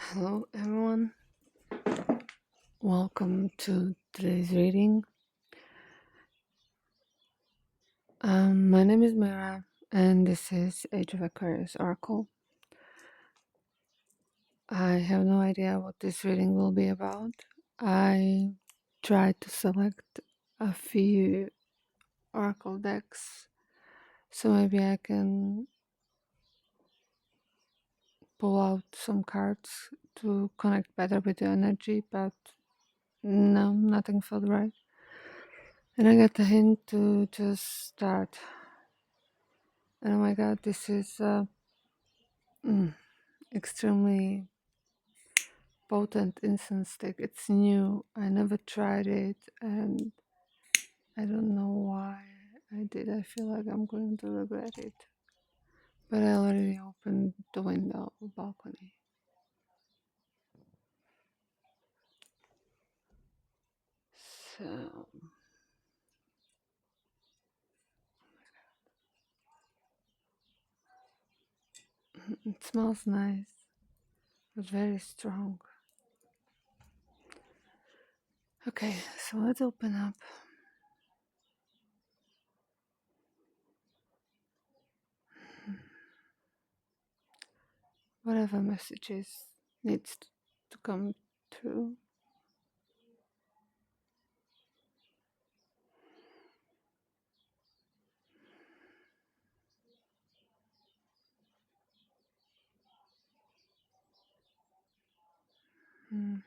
Hello, everyone. Welcome to today's reading. My name is Mira, and this is Age of Aquarius Oracle. I have no idea what this reading will be about. I tried to select a few Oracle decks, so maybe I can pull out some cards to connect better with the energy, but no, nothing felt right. And I got the hint to just start. And oh my god, this is extremely potent incense stick. It's new. I never tried it, and I don't know why I did. I feel like I'm going to regret it. But I already opened the window balcony. So it smells nice, but very strong. Okay, so let's open up. Whatever messages needs to come through. Hmm.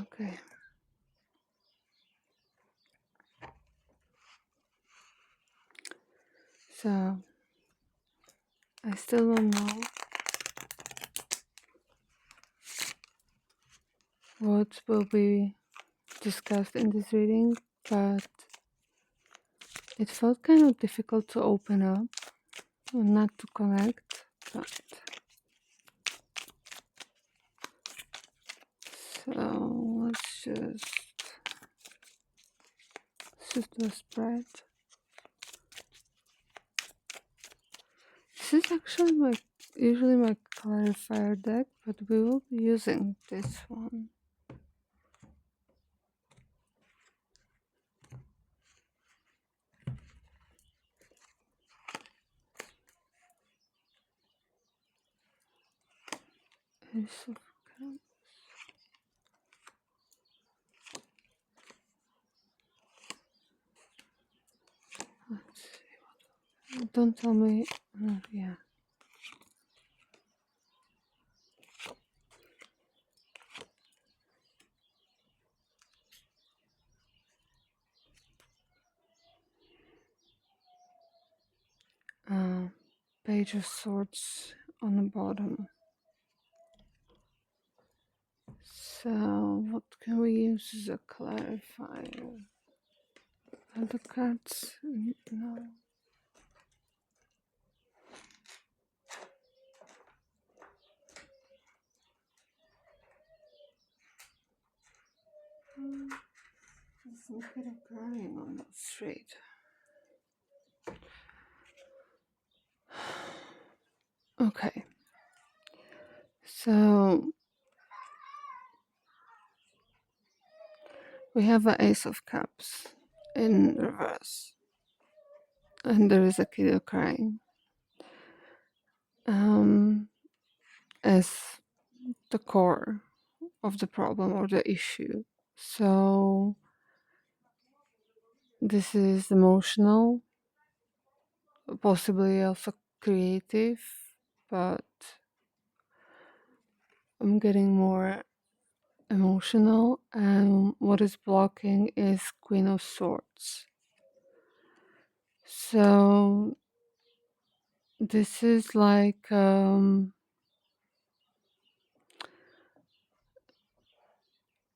Okay. So I still don't know what will be discussed in this reading, but it felt kind of difficult to open up and not to connect. But so let's just do a spread. This is actually usually my clarifier deck, but we will be using this one. Ace of Cups. Let's see. Don't tell me. Yeah. Page of Swords on the bottom. So what can we use as a clarifier? Other cards? No. There's a bit of crying on that street. Okay. So we have an Ace of Cups in reverse. And there is a kiddo crying. As the core of the problem or the issue. So this is emotional, possibly also creative, but I'm getting more emotional, and what is blocking is Queen of Swords. So this is like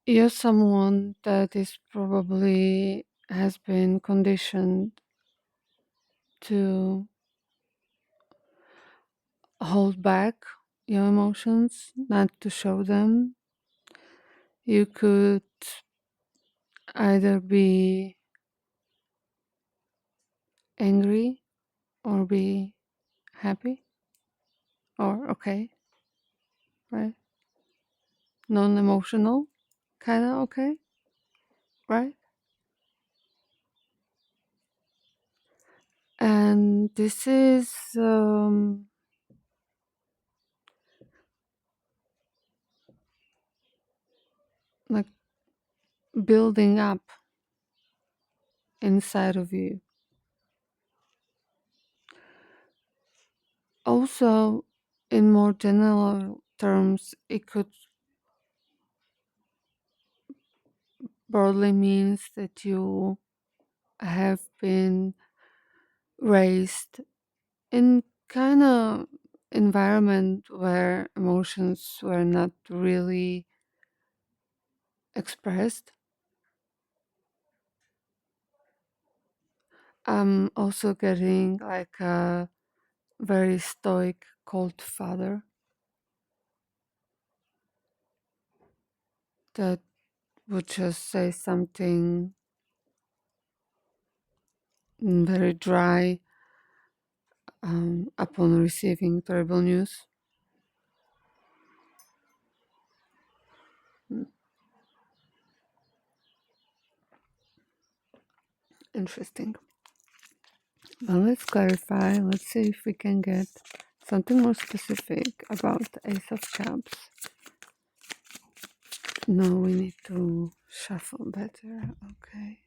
you're someone that is probably has been conditioned to hold back your emotions, not to show them. You could either be angry or be happy or okay, right? Non emotional, kind of okay, right? And this is like building up inside of you. Also, in more general terms, it could broadly means that you have been raised in kind of environment where emotions were not really expressed. I'm also getting like a very stoic cold father that would just say something very dry upon receiving terrible news. Mm, Interesting. Well, let's clarify. Let's see if we can get something more specific about the Ace of Cups. No, we need to shuffle better. Okay.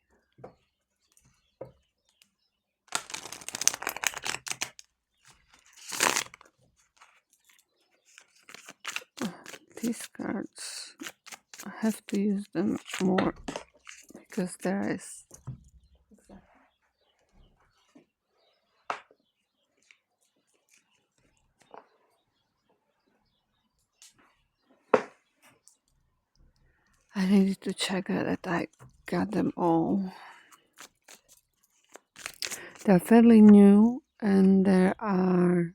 These cards, I have to use them more because there is. I needed to check that I got them all. They're fairly new and they are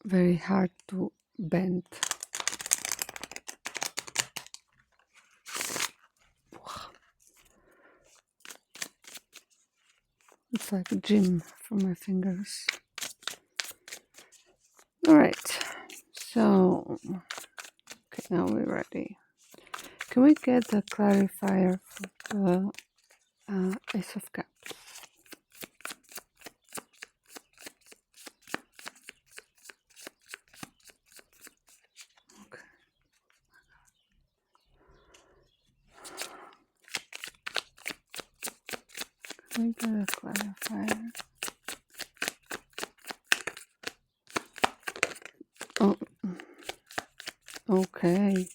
very hard to bend. It's like a gym for my fingers. All right, so okay, now we're ready. Can we get the clarifier for the Ace of Cups? Okay. Can we get a clarifier? Oh, okay.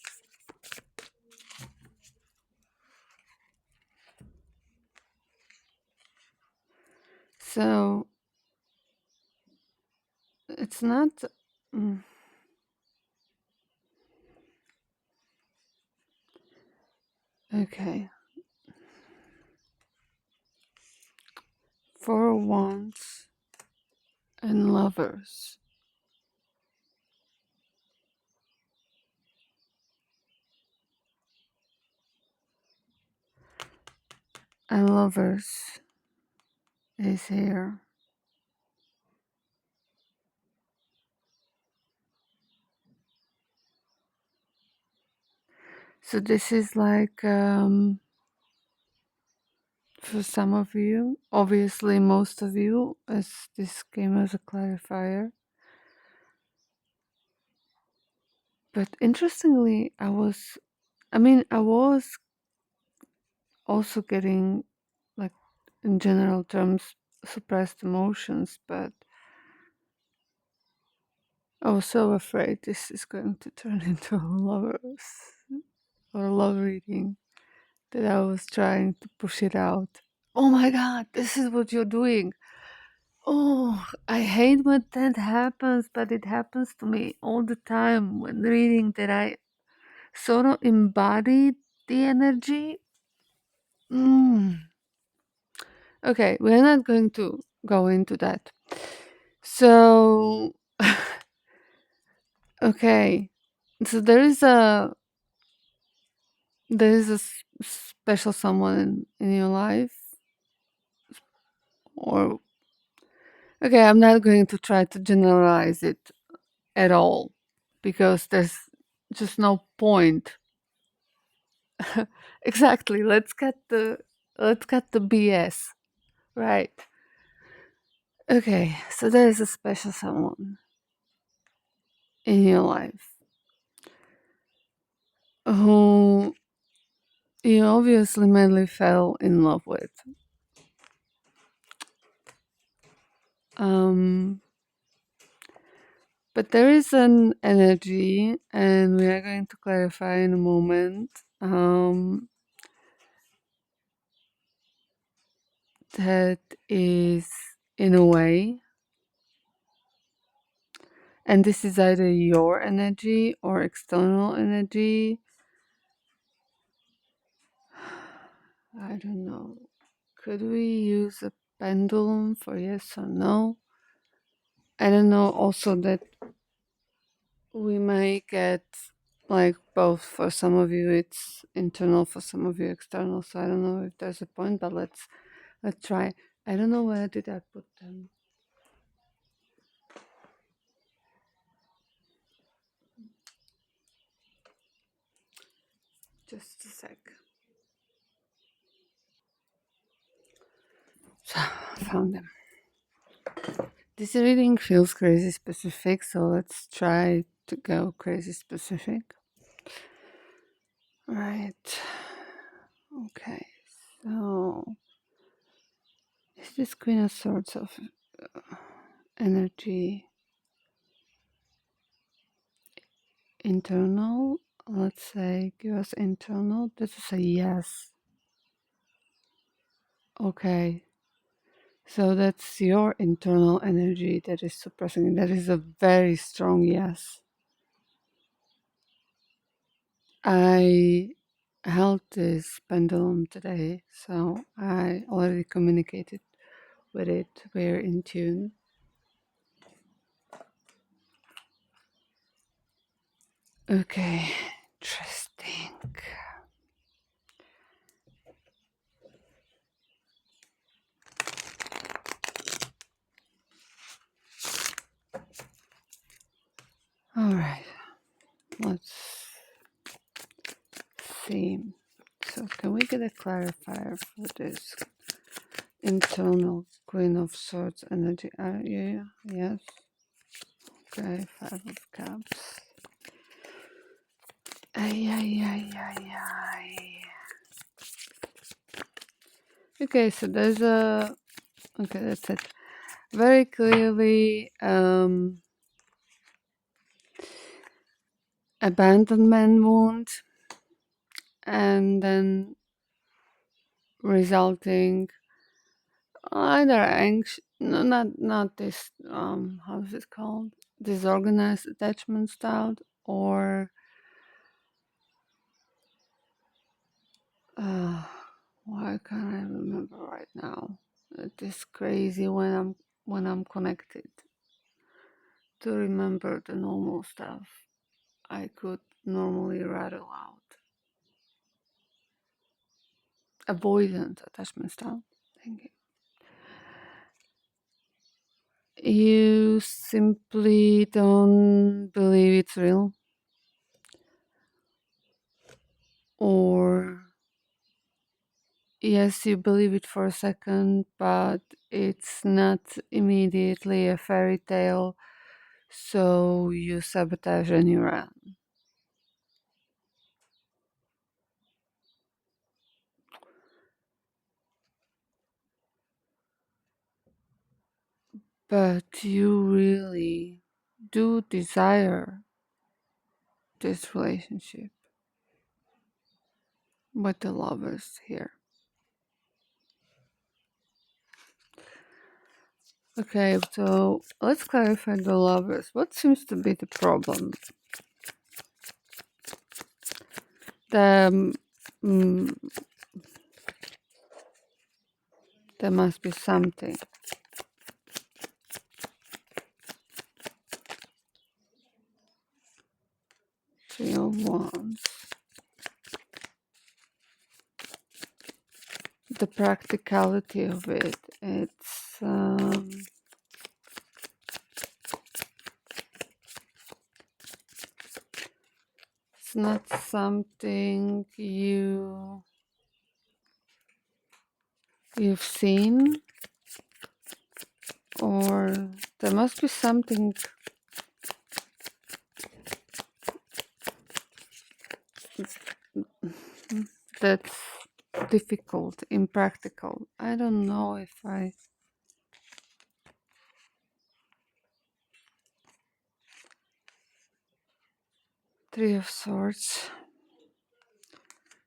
So it's not. mm, Okay. For wands and lovers. And lovers is here. So this is like for some of you, obviously most of you, as this came as a clarifier. But interestingly, I was also getting, like, in general terms, suppressed emotions, but I was so afraid this is going to turn into a lovers or love reading that I was trying to push it out. Oh my god, this is what you're doing. Oh, I hate when that happens, but it happens to me all the time when reading that I sort of embody the energy. Mm. Okay, we're not going to go into that. So, Okay, so there is a special someone in your life, or okay, I'm not going to try to generalize it at all because there's just no point. Exactly. Let's cut the BS. Right. Okay, so there is a special someone in your life who you obviously madly fell in love with. Um, but there is an energy, and we are going to clarify in a moment, that is in a way, and this is either your energy or external energy. I don't know. Could we use a pendulum for yes or no? I don't know also that we may get like both. For some of you it's internal, for some of you external. So I don't know if there's a point, but let's try. I don't know where did I put them. Just a sec. So I found them. This reading feels crazy specific, so let's try to go crazy specific. Right. Okay. So is this Queen of Swords of energy internal? Let's say give us internal. This is a yes. Okay. So that's your internal energy that is suppressing. That is a very strong yes. I held this pendulum today, so I already communicated with it. We're in tune. Okay, interesting. All right, let's see. So, can we get a clarifier for this internal Queen of Swords energy? Yeah, yes. Okay, Five of Cups. Ay, ay, ay, ay, ay. Okay, so there's a. Okay, that's it. Very clearly, abandonment wound, and then resulting either anxious, no, not this. How is it called? Disorganized attachment style, or why can't I remember right now? It is crazy when I'm connected to remember the normal stuff I could normally rattle out. Avoidant attachment style. Thank you. You simply don't believe it's real, or yes, you believe it for a second, but it's not immediately a fairy tale, so you sabotage and you run. But you really do desire this relationship with the lovers here. Okay, so let's clarify the lovers. What seems to be the problem? The mm, there must be something. Three of Wands. The practicality of it. It's not something you've seen, or there must be something that's difficult, impractical. I don't know if I. Three of Swords,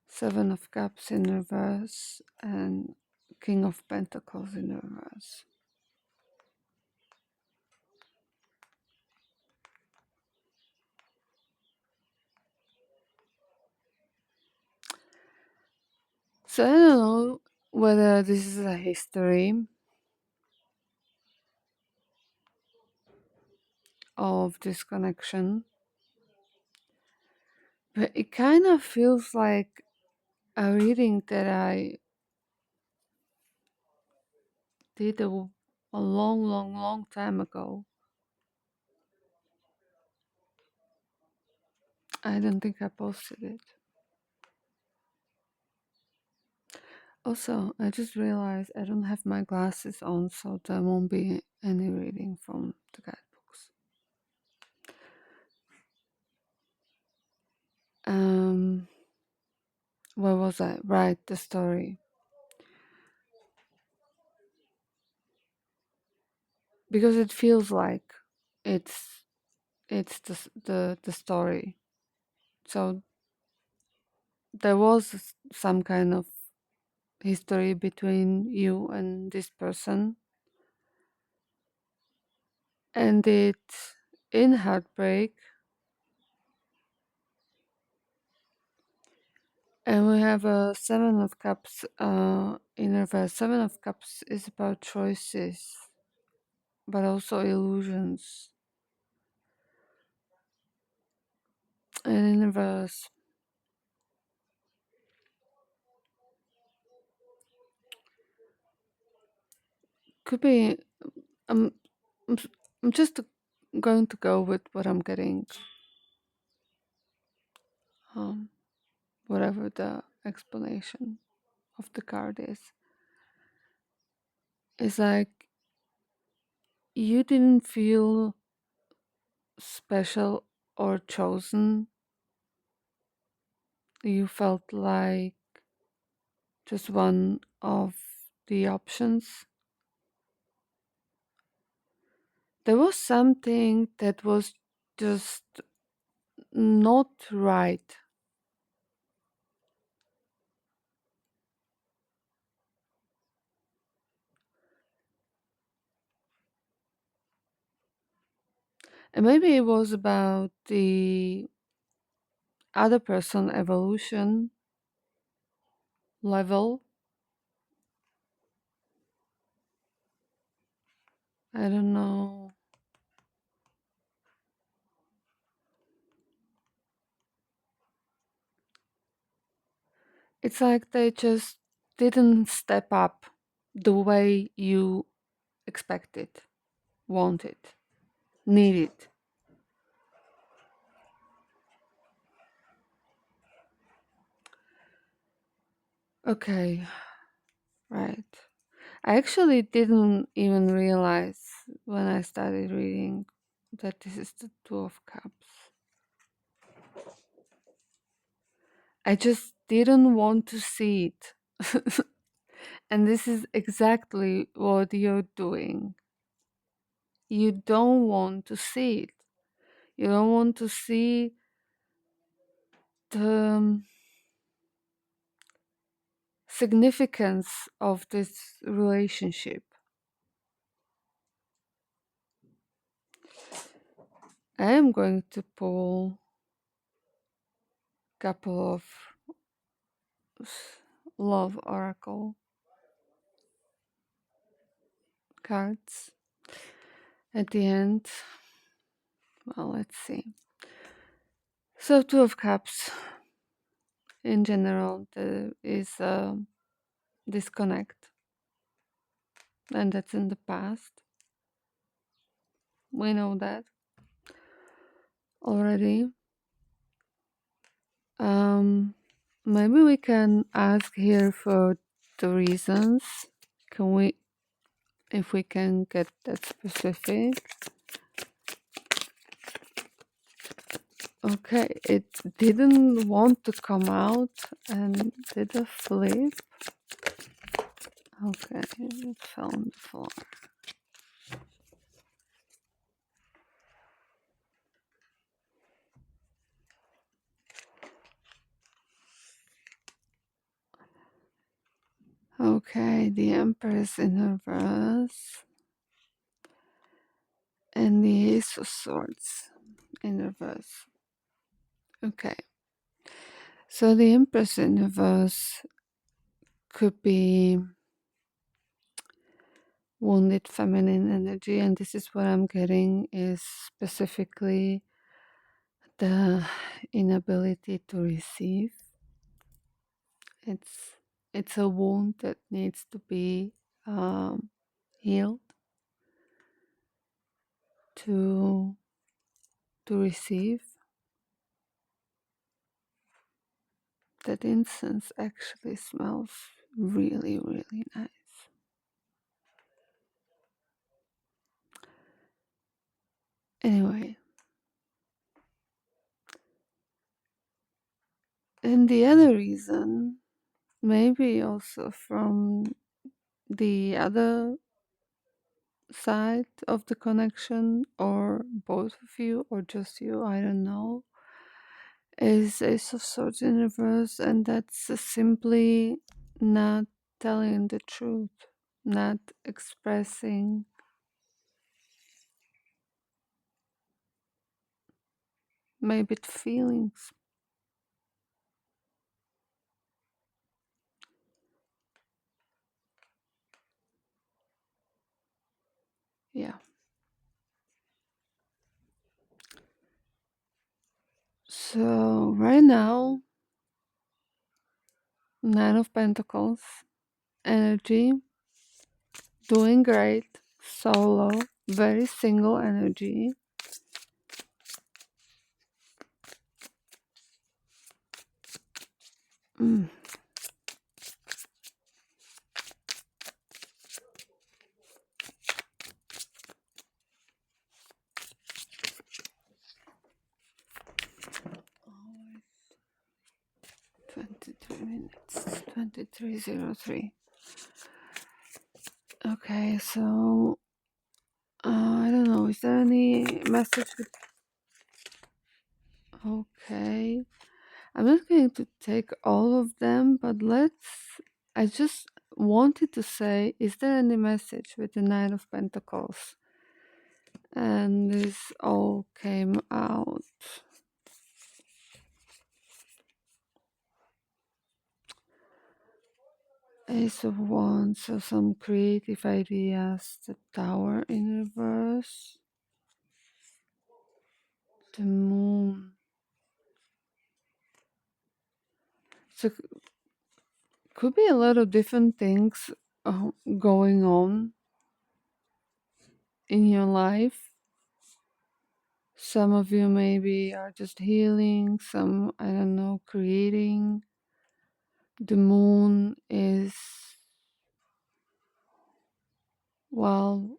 Seven of Cups in reverse, and King of Pentacles in reverse. So I don't know whether this is a history of this connection, but it kind of feels like a reading that I did a long, long, long time ago. I don't think I posted it. Also, I just realized I don't have my glasses on, so there won't be any reading from the guidebooks. Where was I? Right, the story. Because it feels like it's the story. So there was some kind of history between you and this person, and it in heartbreak. And we have a Seven of Cups in reverse. Seven of Cups is about choices, but also illusions. And in reverse, could be. I'm, I'm, I'm just going to go with what I'm getting. Um, Whatever the explanation of the card is. It's like you didn't feel special or chosen. You felt like just one of the options. There was something that was just not right. And maybe it was about the other person evolution level. I don't know. It's like they just didn't step up the way you expected, wanted, needed. Okay, right. I actually didn't even realize when I started reading that this is the Two of Cups. I just didn't want to see it. And this is exactly what you're doing. You don't want to see it. You don't want to see the significance of this relationship. I am going to pull a couple of love oracle cards at the end. Well, let's see. So, Two of Cups in general, there is a disconnect, and that's in the past. We know that already. Um, Maybe we can ask here for the reasons. Can we, if we can get that specific? Okay, it didn't want to come out and did a flip. Okay, it fell on the floor. Okay, the Empress in reverse and the Ace of Swords in reverse. Okay, so the Empress in reverse could be wounded feminine energy, and this is what I'm getting is specifically the inability to receive. It's it's a wound that needs to be healed to receive. That incense actually smells really, really nice. Anyway, and the other reason, maybe also from the other side of the connection, or both of you, or just you, I don't know, is Ace of Swords in reverse, and that's simply not telling the truth, not expressing maybe the feelings. Yeah. So right now, Nine of Pentacles energy, doing great, solo, very single energy. Mm. Always 23 minutes, 23:03. Okay, so I don't know. Is there any message? Okay, I'm not going to take all of them, but let's. I just wanted to say, is there any message with the Nine of Pentacles? And this all came out. Ace of Wands, so some creative ideas. The Tower in reverse. The Moon. So could be a lot of different things going on in your life. Some of you maybe are just healing, some, I don't know, creating. The Moon is, well,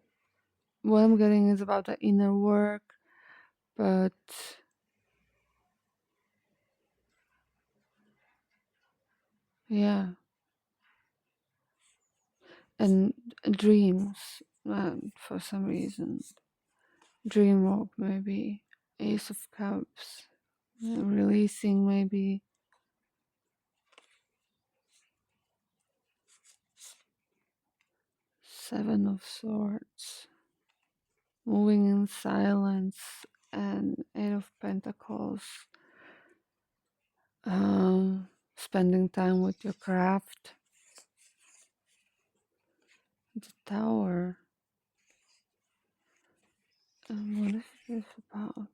what I'm getting is about the inner work, but yeah, and dreams, for some reason. Dream work, maybe. Ace of Cups, releasing, maybe. Seven of Swords, moving in silence, and Eight of Pentacles, spending time with your craft. The Tower. What is this about?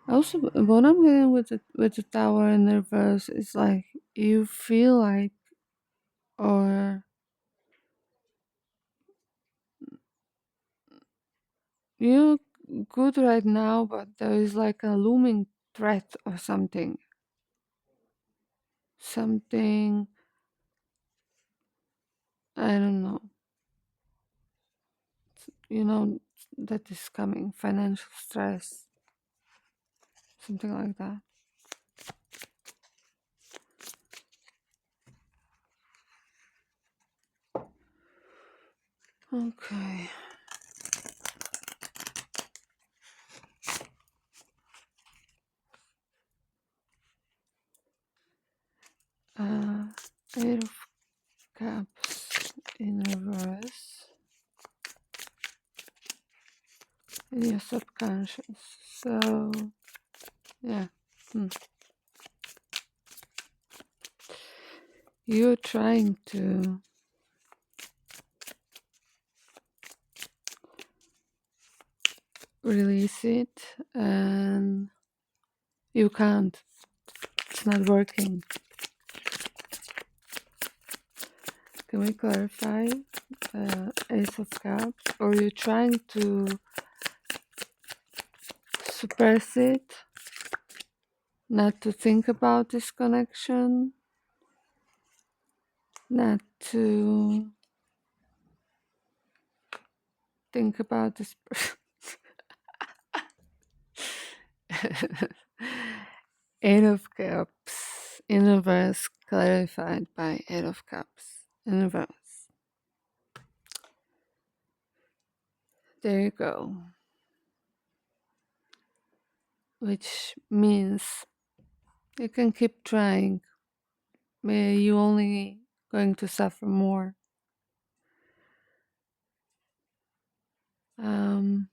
Also, what I'm getting with the tower in reverse is like you feel like, or you're good right now, but there is like a looming threat or something. Something, I don't know, you know, that is coming. Financial stress, something like that. Okay. Uh, Eight of Cups in reverse in your subconscious. So, yeah. Hmm. You're trying to release it and you can't. It's not working. Can we clarify? Ace of Cups, or you're trying to suppress it, not to think about this connection, not to think about this person. Eight of Cups in reverse, clarified by Eight of Cups in reverse. There you go. Which means you can keep trying. You're only going to suffer more. Um,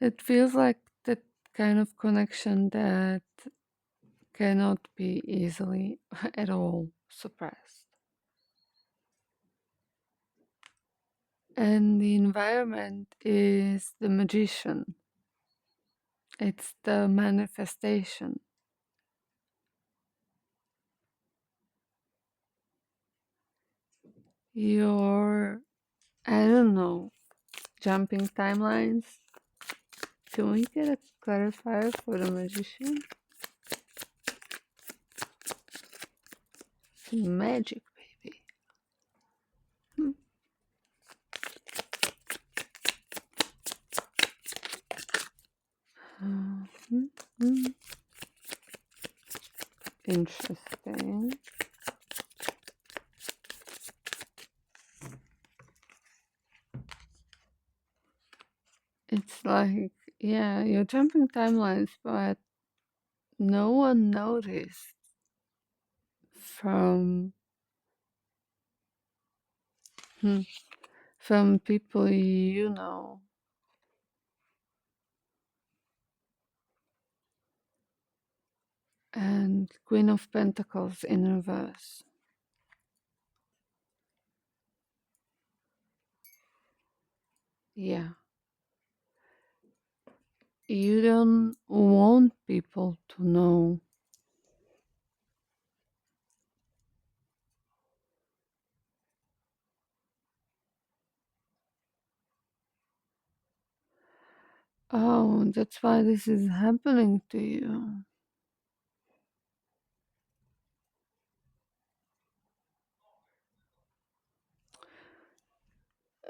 it feels like that kind of connection that cannot be easily at all suppressed. And the environment is the magician, it's the manifestation. You're, I don't know, jumping timelines. Can we get a clarifier for the magician? Magic, baby. Hmm. Mhm. Interesting. It's like, yeah, you're jumping timelines, but no one noticed from hmm, from people you know. And Queen of Pentacles in reverse. Yeah. You don't want people to know. Oh, that's why this is happening to you.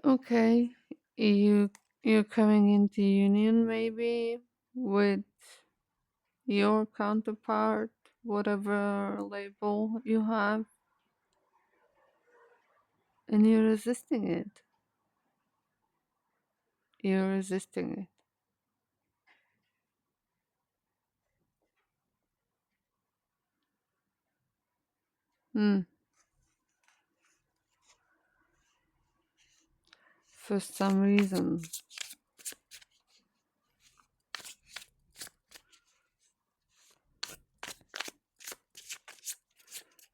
Okay. You you're coming into union maybe with your counterpart, whatever label you have, and you're resisting it. You're resisting it. Hmm. For some reason.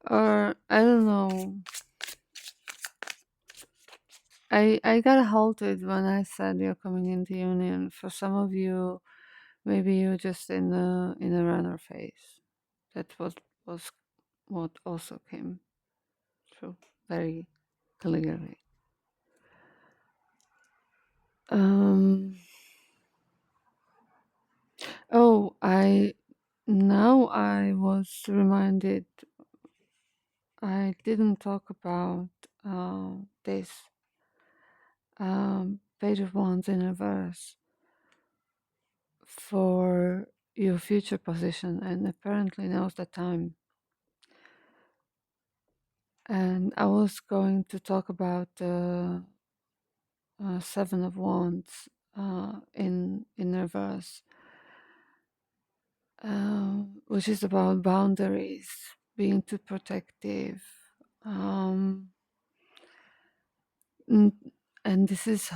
Or I don't know. I got halted when I said you're coming into union. For some of you, maybe you're just in a runner phase. That was what also came through very clearly. Um. Oh, I was reminded. I didn't talk about this page of wands in reverse for your future position, and apparently now's the time. And I was going to talk about the Seven of Wands in reverse, which is about boundaries, being too protective, um, n- and this is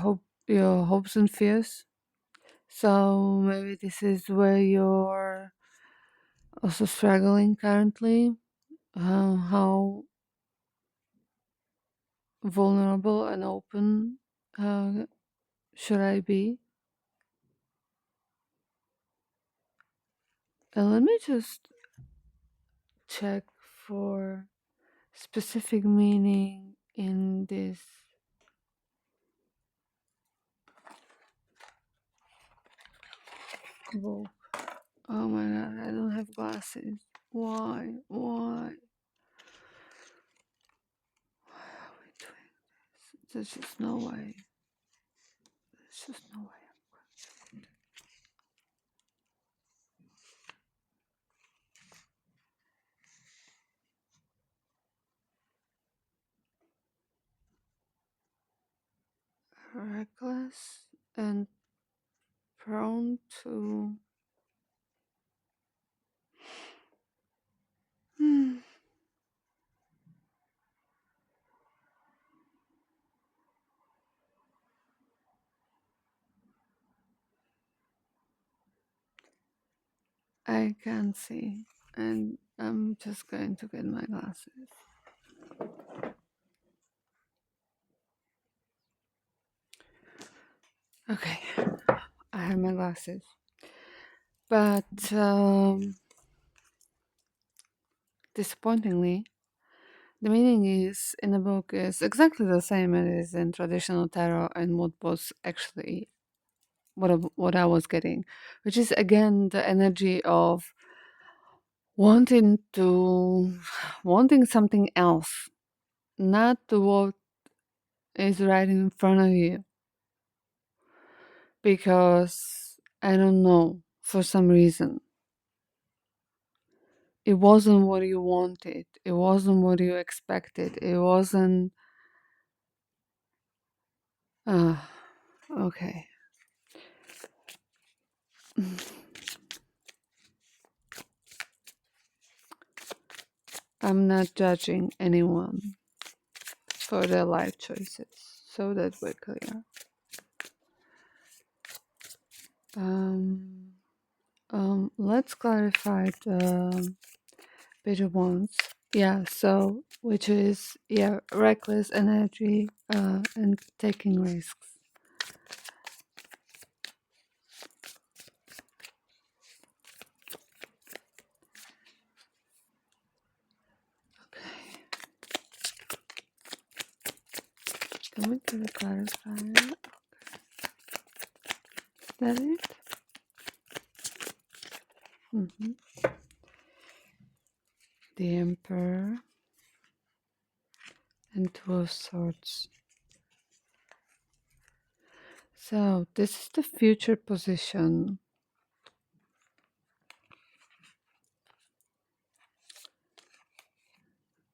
your hopes and fears. So maybe this is where you're also struggling currently. How vulnerable and open uh, should I be? And let me just check for specific meaning in this book. Oh my god, I don't have glasses. Why? Why? Why are we doing this? There's just no way. There's just no way. Reckless and prone to. Hmm. I can't see, and I'm just going to get my glasses. Okay, I have my glasses. But disappointingly, the meaning is in the book is exactly the same as in traditional tarot and what was actually what I was getting, which is again the energy of wanting something else, not what is right in front of you, because I don't know, for some reason it wasn't what you wanted, it wasn't what you expected, it wasn't. uh okay. I'm not judging anyone for their life choices, so that we're clear. um let's clarify the page of wands. Yeah, so which is, yeah, reckless energy and taking risks. Okay, can we get a clarifier? Is that it? Mm-hmm. The Emperor and Two of Swords. So this is the future position.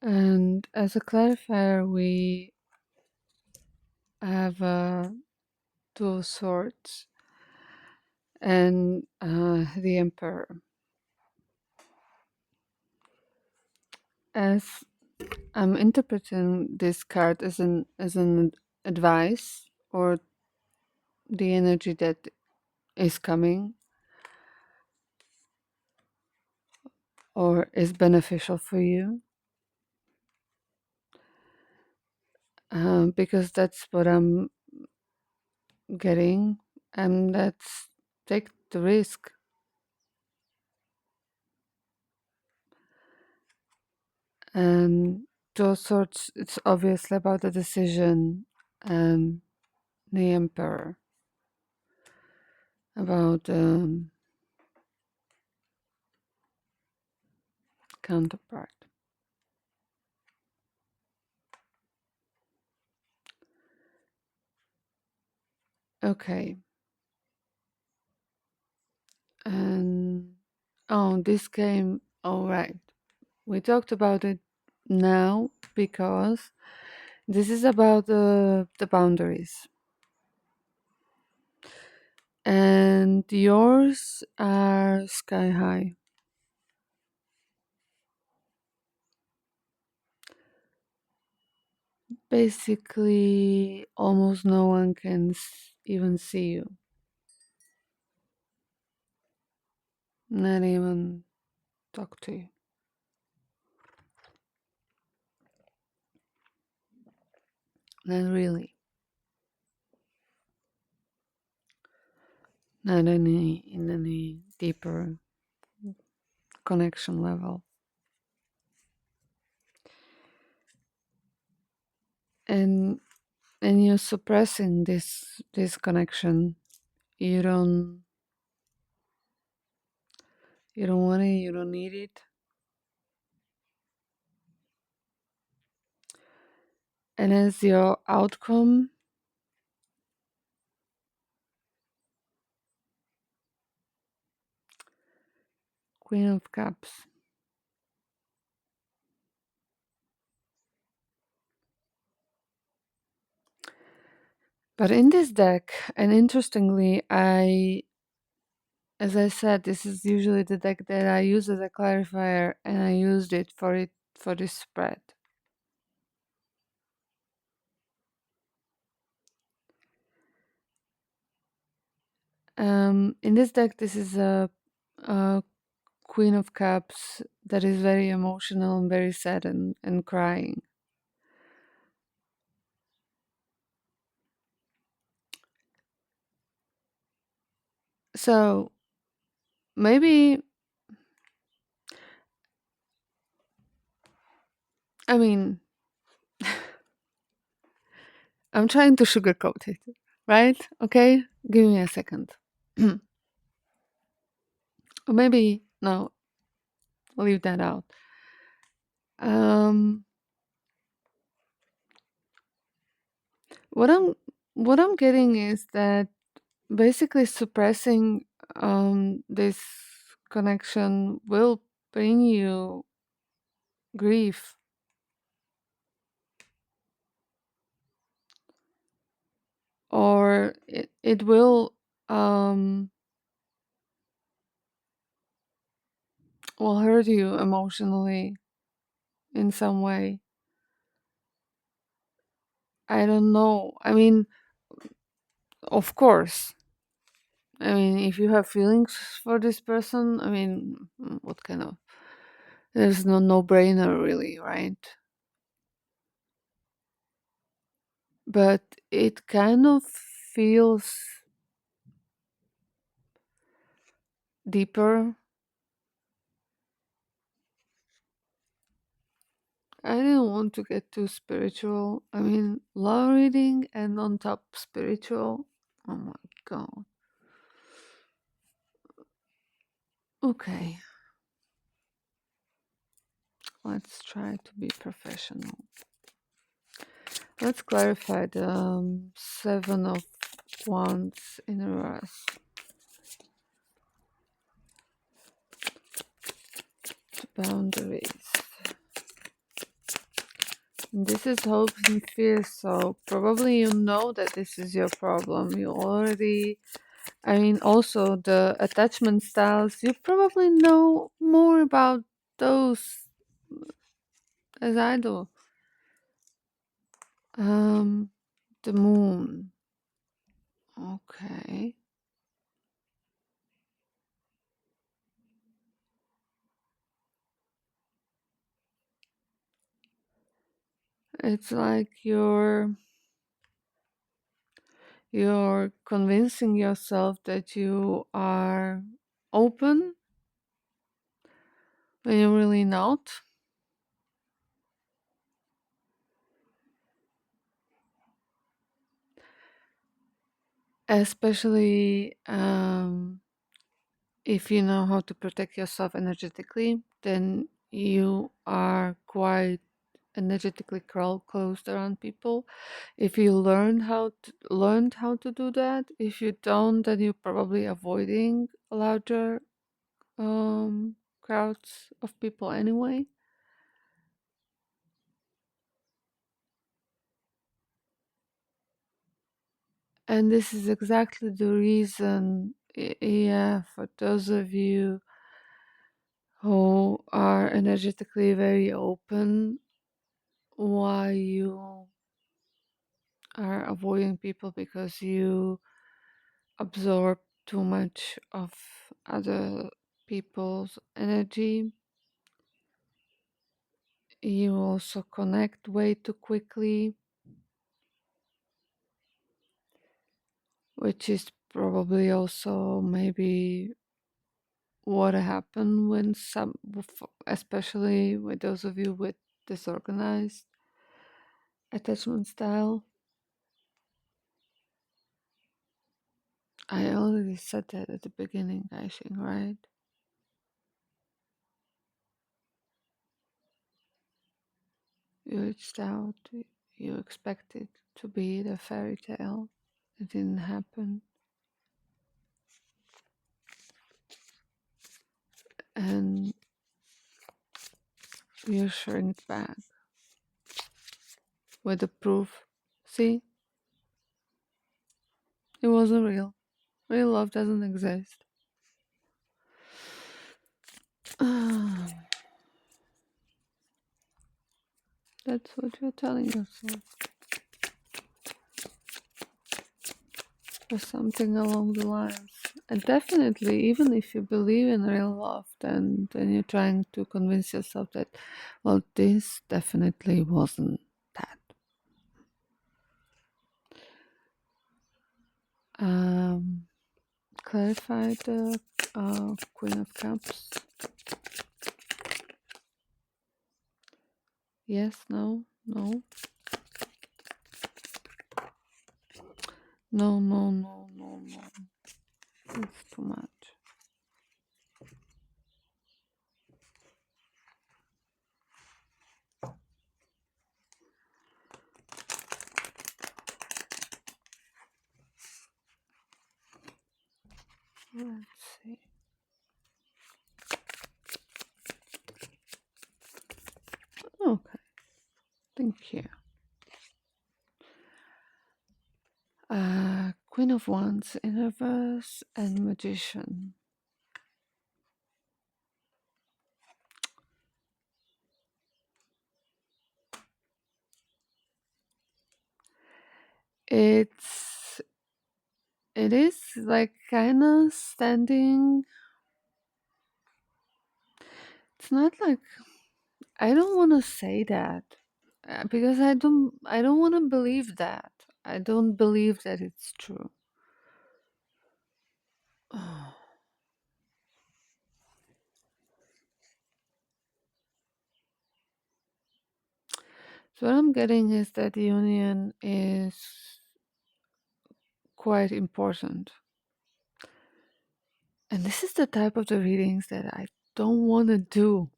And as a clarifier, we have Two of Swords and the Emperor. As I'm interpreting this card as an advice, or the energy that is coming or is beneficial for you. because that's what I'm getting, and that's take the risk. And those sorts, it's obviously about the decision, and the emperor, about counterpart. Okay. And oh, this came. All right. We talked about it now because this is about the boundaries. And yours are sky high. Basically, almost no one can even see you, not even talk to you. Not really. Not any in any deeper connection level. And you're suppressing this connection. You don't want it, you don't need it. And as your outcome, Queen of Cups. But in this deck, and interestingly, as I said, this is usually the deck that I use as a clarifier, and I used it for this spread. In this deck, this is a Queen of Cups that is very emotional and very sad and crying. So maybe, I mean, I'm trying to sugarcoat it, right? Okay, give me a second. Or maybe no, leave that out. Um, what I'm getting is that basically suppressing this connection will bring you grief, or it will hurt you emotionally in some way. I don't know. I mean, of course. I mean, if you have feelings for this person, I mean, what kind of? There's no brainer, really, right? But it kind of feels deeper. I didn't want to get too spiritual. I mean, love reading and on top spiritual. Oh my god. Okay, let's try to be professional. Let's clarify the Seven of Wands in reverse. Boundaries. This is hopes and fears, so probably you know that this is your problem. You already, I mean, also the attachment styles, you probably know more about those as I do. The moon. Okay. It's like you're convincing yourself that you are open when you're really not. Especially if you know how to protect yourself energetically, then you are quite energetically closed around people. If you learned how to do that, if you don't, then you're probably avoiding larger crowds of people anyway. And this is exactly the reason, yeah, for those of you who are energetically very open, why you are avoiding people, because you absorb too much of other people's energy. You also connect way too quickly, which is probably also maybe what happened when especially with those of you with disorganized attachment style. I already said that at the beginning, I think, right? You reached out, you expected to be the fairy tale. It didn't happen. And you shrink back with the proof. See, it wasn't real. Real love doesn't exist. That's what you're telling yourself. Or something along the lines. And definitely, even if you believe in real love, then you're trying to convince yourself that, well, this definitely wasn't that. Um, Clarify the Queen of Cups. Yes, no, no, no, no, no, no, no. It's too much. Let's see. Okay, thank you. Queen of Wands in reverse and Magician. It's it is like kind of standing. It's not like, I don't want to say that because I don't want to believe that. I don't believe that it's true. So what I'm getting is that the union is quite important. And this is the type of the readings that I don't want to do.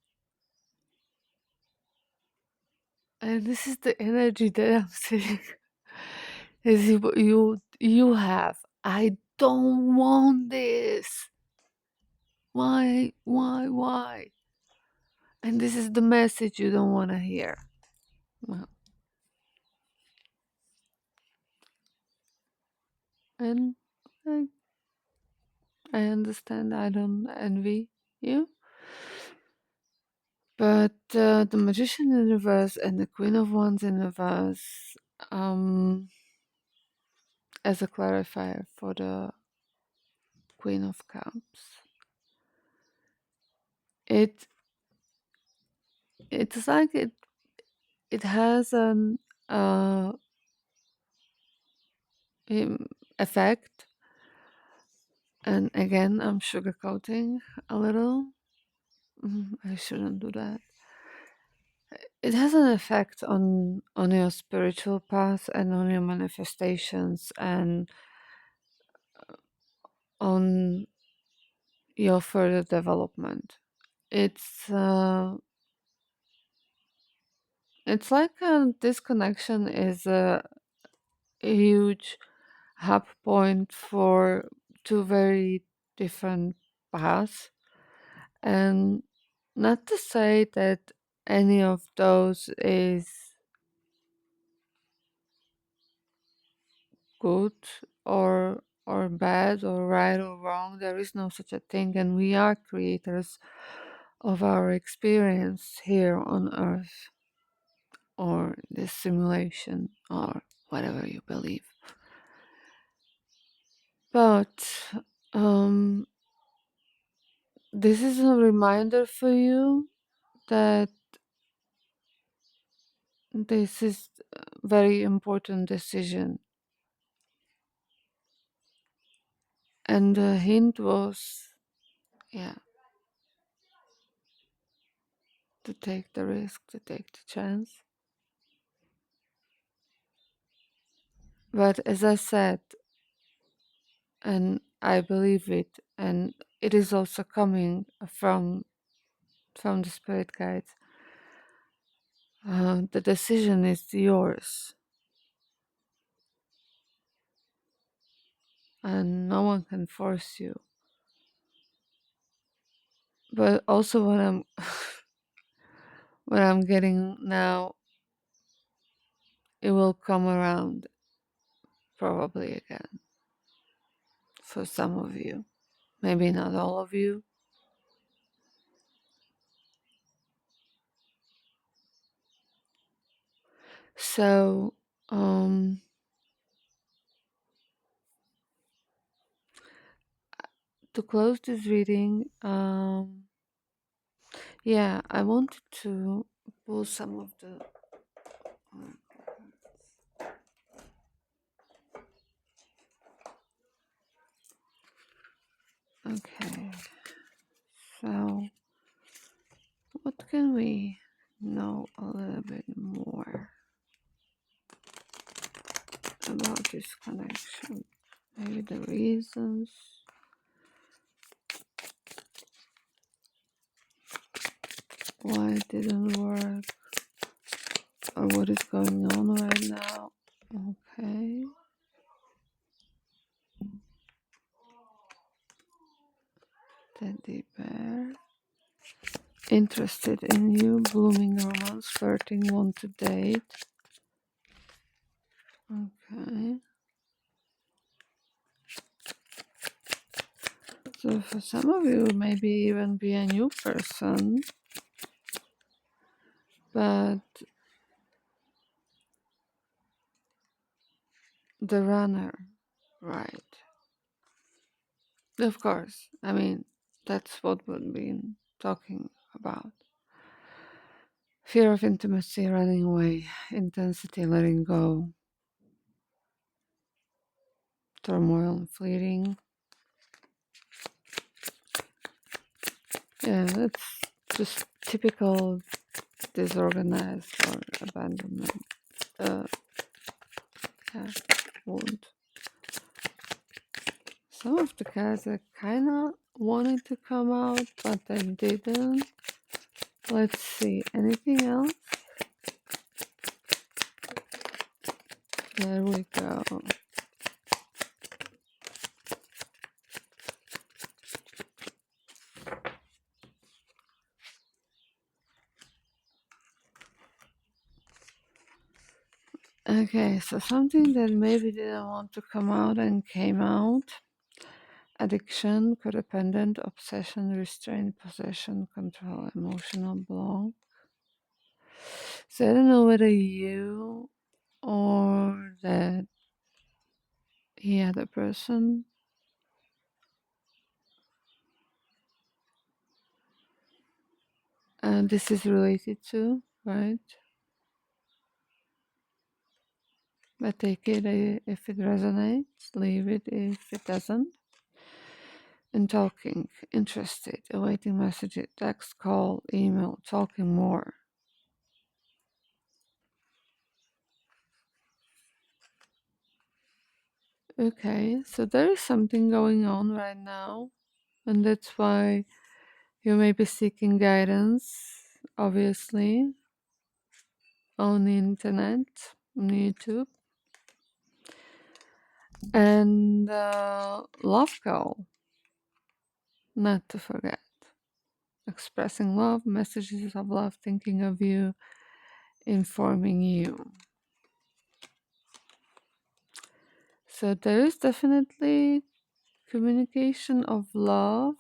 And this is the energy that I'm seeing is you have. I don't want this. Why? And this is the message you don't want to hear. Well, and I, I understand. I don't envy you. But the Magician in reverse and the Queen of Wands in reverse, as a clarifier for the Queen of Cups, it it's like it has an uh, effect, and again, I'm sugarcoating a little. I shouldn't do that. It has an effect on your spiritual path and on your manifestations and on your further development. It's it's like this connection is a huge hub point for two very different paths, and not to say that any of those is good or bad or right or wrong. There is no such a thing, and we are creators of our experience here on earth, or this simulation, or whatever you believe. But um, this is a reminder for you that this is a very important decision. And the hint was, yeah, to take the risk, to take the chance. But as I said, and I believe it, and it is also coming from the spirit guides. The decision is yours, and no one can force you. But also, what I'm what I'm getting now, it will come around probably again for some of you. Maybe not all of you. So, to close this reading, yeah, I wanted to pull some of the. Okay, so what can we know a little bit more about this connection? Maybe the reasons why it didn't work, or what is going on right now. Okay. Teddy bear. Interested in you, blooming romance, flirting, want to date. Okay. So for some of you, maybe even be a new person, but the runner, right? Of course. I mean, that's what we've been talking about. Fear of intimacy, running away, intensity, letting go, turmoil, and fleeting. Yeah, that's just typical disorganized or abandonment yeah, wound. Some of the cards are kind of wanted to come out, but they didn't. Let's see, anything else? There we go. Okay, so something that maybe didn't want to come out and came out. Addiction, codependent, obsession, restraint, possession, control, emotional block. So I don't know whether you or that other person this is related to, right? But take it if it resonates, leave it if it doesn't. And talking, interested, awaiting messages, text, call, email, talking more. Okay, so there is something going on right now, and that's why you may be seeking guidance, obviously, on the internet, on YouTube. And love call, not to forget. Expressing love, messages of love, thinking of you, informing you. So there is definitely communication of love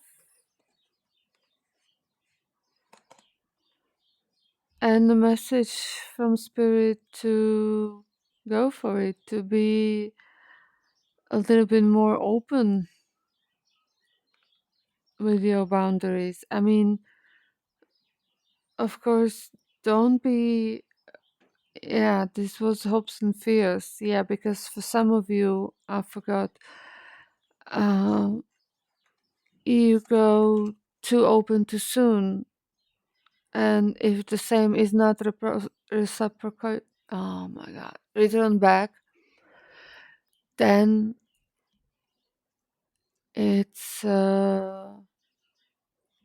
and a message from spirit to go for it, to be a little bit more open with your boundaries. I mean, of course, don't be, yeah, this was hopes and fears. Yeah, because for some of you, I forgot, um, you go too open too soon. And if the same is not reciprocal, oh my God, return back, then it's uh,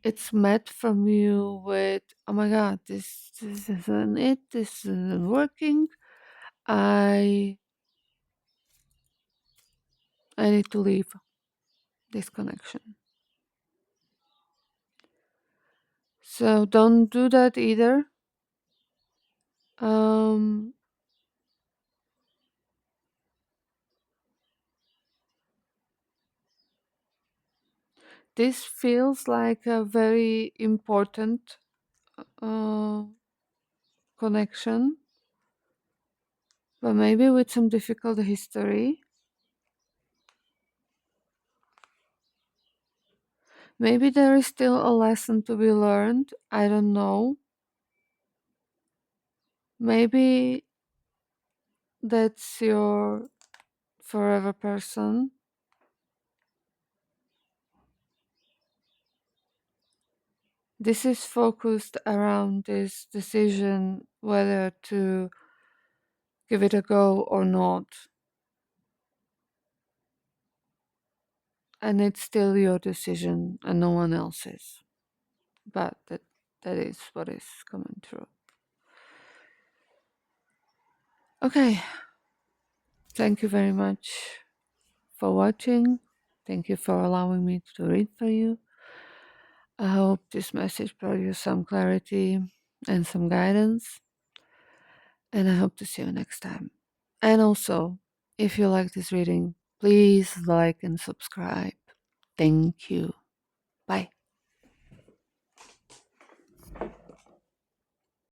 it's met from you with, oh my God, this isn't it. This isn't working. I I need to leave this connection. So don't do that either. Um, this feels like a very important uh, connection, but maybe with some difficult history. Maybe there is still a lesson to be learned. I don't know. Maybe that's your forever person. This is focused around this decision whether to give it a go or not. And it's still your decision and no one else's. But that is what is coming through. Okay. Thank you very much for watching. Thank you for allowing me to read for you. I hope this message brought you some clarity and some guidance. And I hope to see you next time. And also, if you like this reading, please like and subscribe. Thank you. Bye.